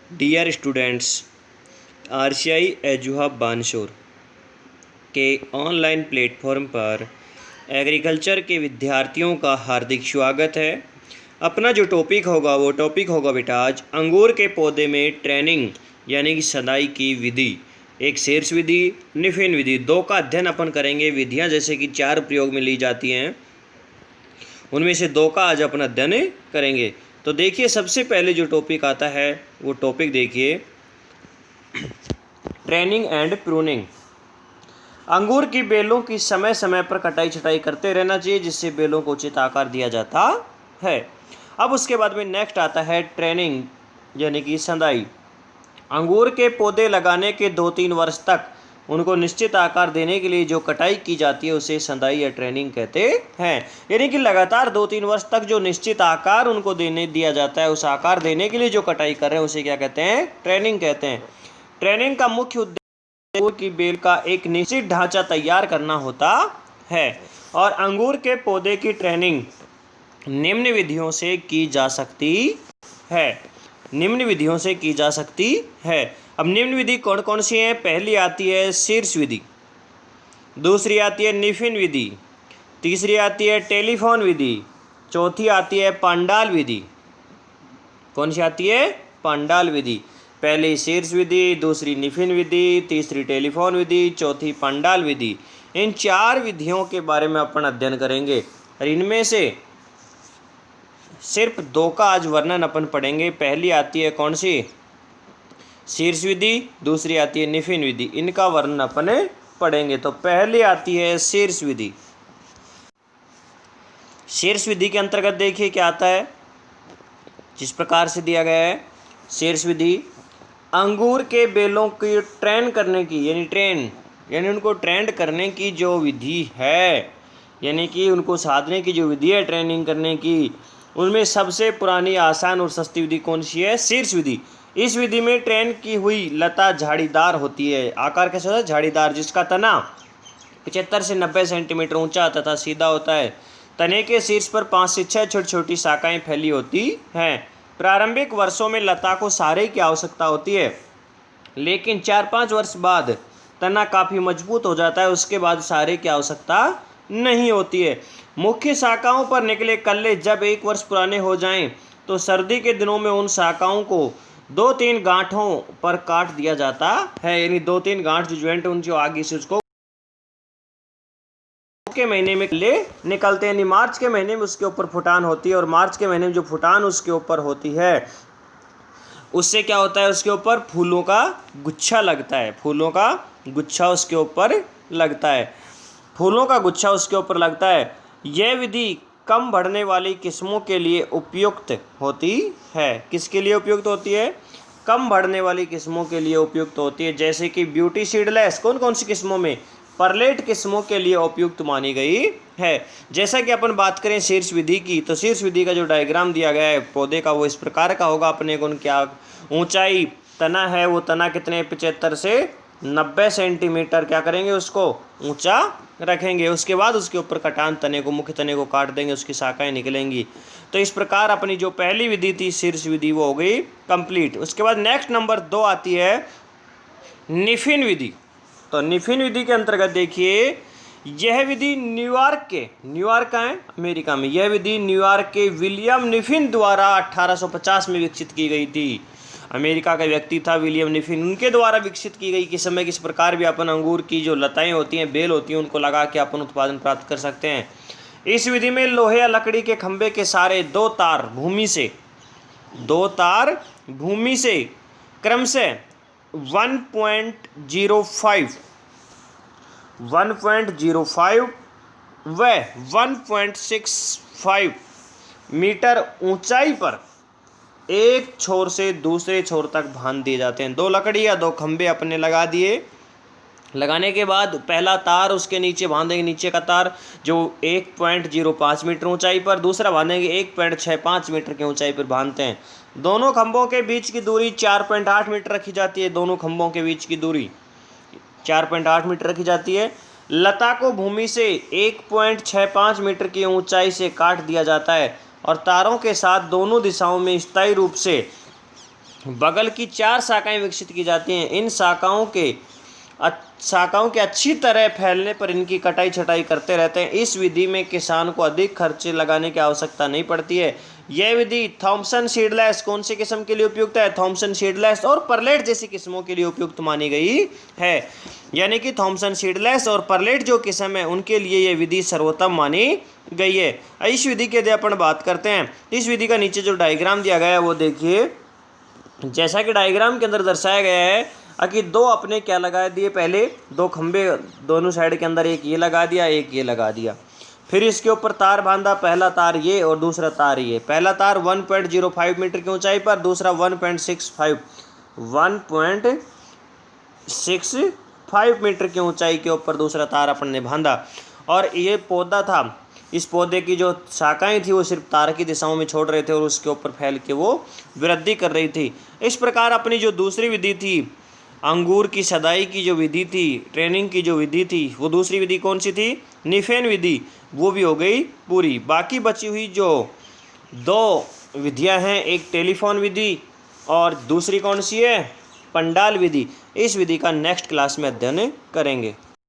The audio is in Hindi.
डियर स्टूडेंट्स, आरसीआई एजुहब बानशोर के ऑनलाइन प्लेटफॉर्म पर एग्रीकल्चर के विद्यार्थियों का हार्दिक स्वागत है। अपना जो टॉपिक होगा वो टॉपिक होगा बेटा आज अंगूर के पौधे में ट्रेनिंग यानी कि सदाई की विधि। एक शीर्ष विधि, निफिन विधि, दो का अध्ययन अपन करेंगे। विधियां जैसे कि 4 प्रयोग में ली जाती हैं, उनमें से 2 का आज अपन अध्ययन करेंगे। तो देखिए, सबसे पहले जो टॉपिक आता है वो टॉपिक देखिए, ट्रेनिंग एंड प्रूनिंग। अंगूर की बेलों की समय समय पर कटाई छटाई करते रहना चाहिए, जिससे बेलों को उचित आकार दिया जाता है। अब उसके बाद में नेक्स्ट आता है ट्रेनिंग यानी कि संदाई। अंगूर के पौधे लगाने के 2-3 वर्ष तक उनको निश्चित आकार देने के लिए जो कटाई की जाती है उसे संदाई या ट्रेनिंग कहते हैं। यानी कि लगातार 2-3 वर्ष तक जो निश्चित आकार उनको दिया जाता है, उस आकार देने के लिए जो कटाई कर रहे हैं उसे क्या कहते हैं? ट्रेनिंग कहते हैं। ट्रेनिंग का मुख्य उद्देश्य अंगूर की बेल का एक निश्चित ढांचा तैयार करना होता है। और अंगूर के पौधे की ट्रेनिंग निम्न विधियों से की जा सकती है। निम्न विधियों से की जा सकती है। अब निम्न विधि कौन कौन सी हैं? पहली आती है शीर्ष विधि, दूसरी आती है निफिन विधि, तीसरी आती है टेलीफोन विधि, चौथी आती है पंडाल विधि। कौन सी आती है? पंडाल विधि। पहली शीर्ष विधि, दूसरी निफिन विधि, तीसरी टेलीफोन विधि, चौथी पंडाल विधि। इन 4 विधियों के बारे में अपन अध्ययन करेंगे और इनमें से सिर्फ 2 का आज वर्णन अपन पढ़ेंगे। पहली आती है कौन सी? शीर्ष विधि, दूसरी आती है निफिन विधि। इनका वर्णन अपन पढ़ेंगे। तो पहली आती है शीर्ष विधि। शीर्ष विधि के अंतर्गत देखिए क्या आता है, जिस प्रकार से दिया गया है। शीर्ष विधि अंगूर के बेलों की ट्रेन करने की यानी उनको ट्रेंड करने की जो विधि है, यानी कि उनको साधने की जो विधि है ट्रेनिंग करने की, उनमें सबसे पुरानी, आसान और सस्ती विधि कौन सी है? शीर्ष विधि। इस विधि में ट्रेन की हुई लता झाड़ीदार होती है। आकार कैसा होता है? झाड़ीदार, जिसका तना 75 से 90 सेंटीमीटर ऊंचा तथा सीधा होता है। तने के शीर्ष पर 5 से 6 छोटी छोटी शाखाएं फैली होती हैं। प्रारंभिक वर्षों में लता को सहारे की आवश्यकता होती है, लेकिन 4-5 वर्ष बाद तना काफ़ी मजबूत हो जाता है। उसके बाद सहारे की आवश्यकता नहीं होती है। मुख्य शाखाओं पर निकले कल्ले जब 1 वर्ष पुराने हो जाएं, तो सर्दी के दिनों में उन शाखाओं को 2-3 गांठों पर काट दिया जाता है। यानी 2-3 गांठ जो ज्वाइंट उन जो आगे से उसको के महीने में ले निकलते हैं। मार्च के महीने में उसके ऊपर फुटान होती है, और मार्च के महीने में जो फुटान उसके ऊपर होती है उससे क्या होता है? उसके ऊपर फूलों का गुच्छा लगता है। फूलों का गुच्छा उसके ऊपर लगता है। फूलों का गुच्छा उसके ऊपर लगता है। यह विधि कम बढ़ने वाली किस्मों के लिए उपयुक्त होती है। किसके लिए उपयुक्त होती है? कम बढ़ने वाली किस्मों के लिए उपयुक्त होती है। जैसे कि ब्यूटी सीडलेस कौन कौन सी किस्मों में? परलेट किस्मों के लिए उपयुक्त मानी गई है। जैसा कि अपन बात करें शीर्ष विधि की, तो शीर्ष विधि का जो डायग्राम दिया गया है पौधे का, वो इस प्रकार का होगा। अपने को क्या ऊंचाई तना है, वो तना कितने? 75 से 90 सेंटीमीटर क्या करेंगे? उसको ऊंचा रखेंगे। उसके बाद उसके ऊपर कटान तने को, मुख्य तने को काट देंगे, उसकी शाखाएं निकलेंगी। तो इस प्रकार अपनी जो पहली विधि थी शीर्ष विधि, वो हो गई कंप्लीट। उसके बाद नेक्स्ट नंबर 2 आती है निफिन विधि। तो निफिन विधि के अंतर्गत देखिए, यह विधि न्यूयॉर्क का है, अमेरिका में। यह विधि न्यूयॉर्क के विलियम निफिन द्वारा 1850 में विकसित की गई थी। अमेरिका का व्यक्ति था विलियम निफिन, उनके द्वारा विकसित की गई। किस समय किस प्रकार भी अपन अंगूर की जो लताएं होती हैं, बेल होती हैं, उनको लगा के अपन उत्पादन प्राप्त कर सकते हैं। इस विधि में लोहे या लकड़ी के खंभे के सारे 2 तार भूमि से क्रमशः 1.05 व 1.65 मीटर ऊंचाई पर एक छोर से दूसरे छोर तक बांध दिए जाते हैं। 2 लकड़ी या 2 खंभे अपने लगा दिए। लगाने के बाद पहला तार उसके नीचे बांधेंगे, नीचे का तार जो 1.05 मीटर ऊंचाई पर, दूसरा बांधेंगे 1.65 मीटर की ऊंचाई पर बांधते हैं। दोनों खंभों के बीच की दूरी 4.8 मीटर रखी जाती है। दोनों खंभों के बीच की दूरी 4.8 मीटर रखी जाती है। लता को भूमि से 1.65 मीटर की ऊंचाई से काट दिया जाता है और तारों के साथ दोनों दिशाओं में स्थायी रूप से बगल की 4 शाखाएं विकसित की जाती हैं। इन शाखाओं के अच्छी तरह फैलने पर इनकी कटाई छटाई करते रहते हैं। इस विधि में किसान को अधिक खर्चे लगाने की आवश्यकता नहीं पड़ती है। यह विधि थॉमसन सीडलेस कौन सी किस्म के लिए उपयुक्त है? थॉमसन सीडलेस और परलेट जैसी किस्मों के लिए उपयुक्त मानी गई है। यानी कि थॉमसन सीडलेस और परलेट जो किस्म है उनके लिए यह विधि सर्वोत्तम मानी गई है। इस विधि की यदि अपन बात करते हैं, इस विधि का नीचे जो डायग्राम दिया गया है वो देखिए। जैसा कि डायग्राम के अंदर दर्शाया गया है कि दो अपने क्या लगा दिए, पहले दो खंबे दोनों साइड के अंदर, एक ये लगा दिया एक ये लगा दिया। फिर इसके ऊपर तार बांधा, पहला तार ये और दूसरा तार ये। पहला तार 1.05 मीटर की ऊंचाई पर, दूसरा 1.65 मीटर की ऊंचाई के ऊपर दूसरा तार अपन ने बांधा। और ये पौधा था, इस पौधे की जो शाखाएं थी वो सिर्फ तार की दिशाओं में छोड़ रहे थे और उसके ऊपर फैल के वो वृद्धि कर रही थी। इस प्रकार अपनी जो दूसरी विधि थी, अंगूर की सदाई की जो विधि थी, ट्रेनिंग की जो विधि थी, वो दूसरी विधि कौन सी थी? निफेन विधि, वो भी हो गई पूरी। बाकी बची हुई जो 2 विधियां हैं, एक टेलीफोन विधि और दूसरी कौन सी है? पंडाल विधि। इस विधि का नेक्स्ट क्लास में अध्ययन करेंगे।